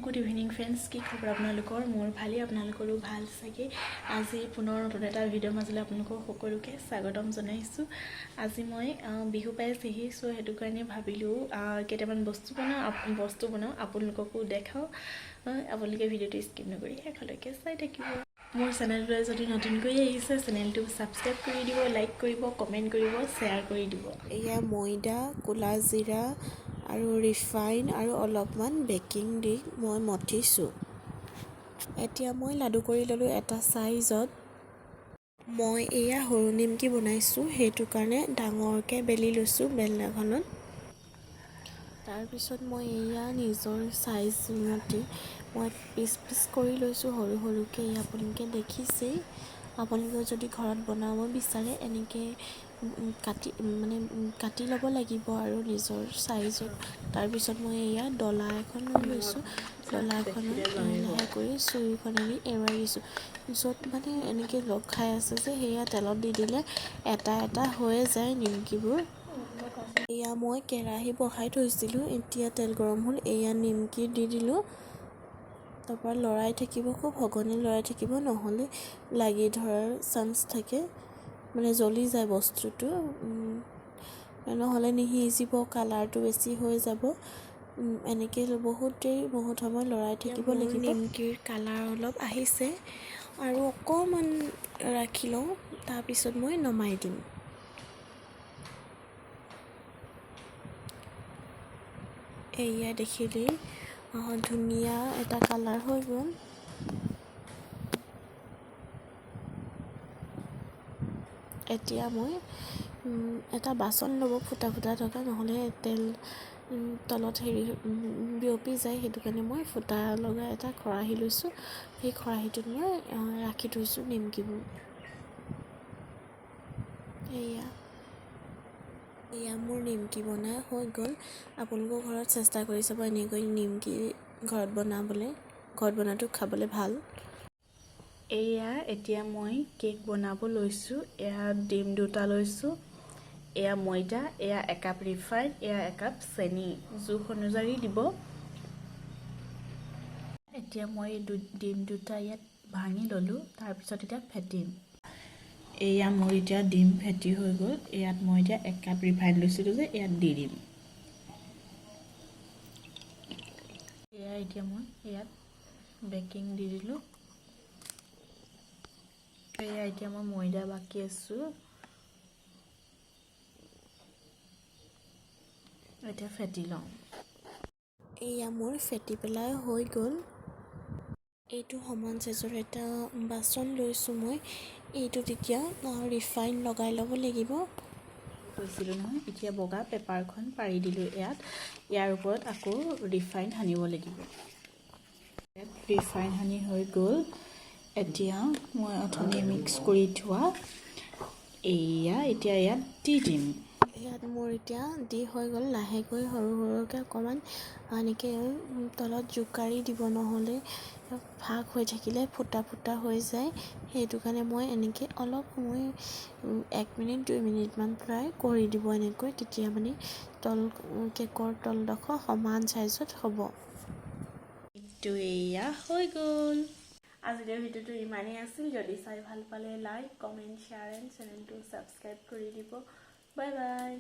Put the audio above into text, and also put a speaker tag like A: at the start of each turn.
A: Good evening friends, কি খবৰ আপোনালোকৰ? মোৰ ভালেই, আপোনালোকৰো ভাল চাগে। আজি পুনৰ নতুন এটা ভিডিঅ'ৰ মাজলৈ আপোনালোকক সকলোকে স্বাগতম জনাইছোঁ। আজি মই বিহু পাইছেহি, চ' সেইটো কাৰণে ভাবিলোঁ কেইটামান বস্তু বনাওঁ আপোনালোককো দেখাওঁ। আপোনালোকে ভিডিঅ'টো স্কিপ নকৰি শেষলৈকে চাই থাকিব। মোৰ চেনেলটোৱে যদি নতুনকৈ আহিছে, চেনেলটো ছাবস্ক্ৰাইব কৰি দিব, লাইক কৰিব, কমেণ্ট কৰিব, শ্বেয়াৰ কৰি দিব।
B: এয়া ময়দা, ক'লা জিৰা আৰু ৰিফাইন আৰু অলপমান বেকিং দি মই মঠিছোঁ। এতিয়া মই লাডু কৰি ল'লোঁ এটা চাইজত। মই এয়া সৰু নিমকি বনাইছোঁ, সেইটো কাৰণে ডাঙৰকৈ বেলি লৈছোঁ বেলনাখনত। তাৰপিছত মই এয়া নিজৰ চাইজ মতে মই পিচ কৰি লৈছোঁ সৰু সৰুকৈ। আপোনালোকে দেখিছেই। আপোনালোকে যদি ঘৰত বনাব বিচাৰে এনেকৈ কাটি ল'ব লাগিব আৰু নিজৰ চাইজত। তাৰপিছত মই এয়া ডলা এখন লৈ লৈছোঁ। ডলাখনত লাহে কৰি চুৰিখনেদি এৰুৱাই দিছোঁ। য'ত মানে এনেকৈ লগ খাই আছে যে সেয়া তেলত দি দিলে এটা এটা হৈ যায় নিমকিবোৰ। এয়া মই কেৰাহী বহাই থৈছিলোঁ, এতিয়া তেল গৰম হ'ল। এয়া নিমকি দি দিলোঁ। তাৰপৰা লৰাই থাকিব, খুব সঘনে লৰাই থাকিব, নহ'লে লাগি ধৰাৰ চান্স থাকে, মানে জ্বলি যায় বস্তুটো, নহ'লে নিসিজিব, কালাৰটো বেছি হৈ যাব। এনেকৈ বহুত সময় লৰাই থাকিব লাগিব। নিমকিৰ কালাৰ অলপ আহিছে আৰু অকণমান ৰাখি লওঁ, তাৰপিছত মই নমাই দিম। এয়া দেখিলেই ধুনীয়া এটা কালাৰ হৈ গ'ল। এতিয়া মই এটা বাচন ল'ব, ফুটা থকা, নহ'লে তেল তলত বিয়পি যায়, সেইটো কাৰণে মই ফুটা লগা এটা খৰাহী লৈছোঁ। সেই খৰাহীটোত মই ৰাখি থৈছোঁ নিমকিবোৰ। এয়া মোৰ নিমকি বনাই হৈ গ'ল। আপোনালোকৰ ঘৰত চেষ্টা কৰি চাব এনেকৈ নিমকি ঘৰত বনাটো খাবলৈ ভাল।
A: এয়া এতিয়া মই কেক বনাব লৈছোঁ। এয়া ডিম দুটা লৈছোঁ, এয়া ময়দা, এয়া একাপ ৰিফাইন, এয়া একাপ চেনি, জোখ অনুযায়ী দিব। এতিয়া মই ডিম দুটা ইয়াত ভাঙি ল'লোঁ, তাৰপিছত এতিয়া ফেটিম। এয়া মোৰ এতিয়া ডিম ফেটি হৈ গ'ল। ইয়াত মই এতিয়া একাপ ৰিফাইন লৈছিলোঁ যে ইয়াত দি দিম। এয়া এতিয়া মই ইয়াত বেকিং দি দিলোঁ। এয়া এতিয়া মই ময়দা বাকি আছোঁ, এতিয়া ফেটি লওঁ।
B: এয়া মোৰ ফেটি পেলাই হৈ গ'ল। এইটো সমান চাইজৰ এটা বাচন লৈছোঁ মই। এইটোত এতিয়া ৰিফাইন লগাই ল'ব লাগিব।
A: কৈছিলোঁ নহয়, এতিয়া বগা পেপাৰখন পাৰি দিলোঁ ইয়াৰ ওপৰত আকৌ ৰিফাইন সানিব লাগিব। ইয়াত ৰিফাইন সানি হৈ গ'ল। এতিয়া মই অথনি মিক্স কৰি থোৱা এয়া এতিয়া ইয়াত দি দিম।
B: ইয়াত মোৰ এতিয়া দি হৈ গ'ল। লাহেকৈ সৰুকৈ অকণমান এনেকৈ তলত জোকাৰি দিব, নহ'লে ফাঁক হৈ থাকিলে ফুটা হৈ যায়। সেইটো কাৰণে মই এনেকৈ অলপ সময় 1 মিনিট 2 মিনিটমান প্ৰায় কৰি দিব এনেকৈ, তেতিয়া মানে কেকৰ তলডোখৰ সমান চাইজত হ'ব। এইটো এয়া হৈ গ'ল। আজিৰ ভিডিঅ'টো ইমানেই আছিল। যদি চাই ভাল পালে লাইক, কমেণ্ট, শ্বেয়াৰ এণ্ড চেনেলটো ছাবস্ক্ৰাইব কৰি দিব। Bye bye.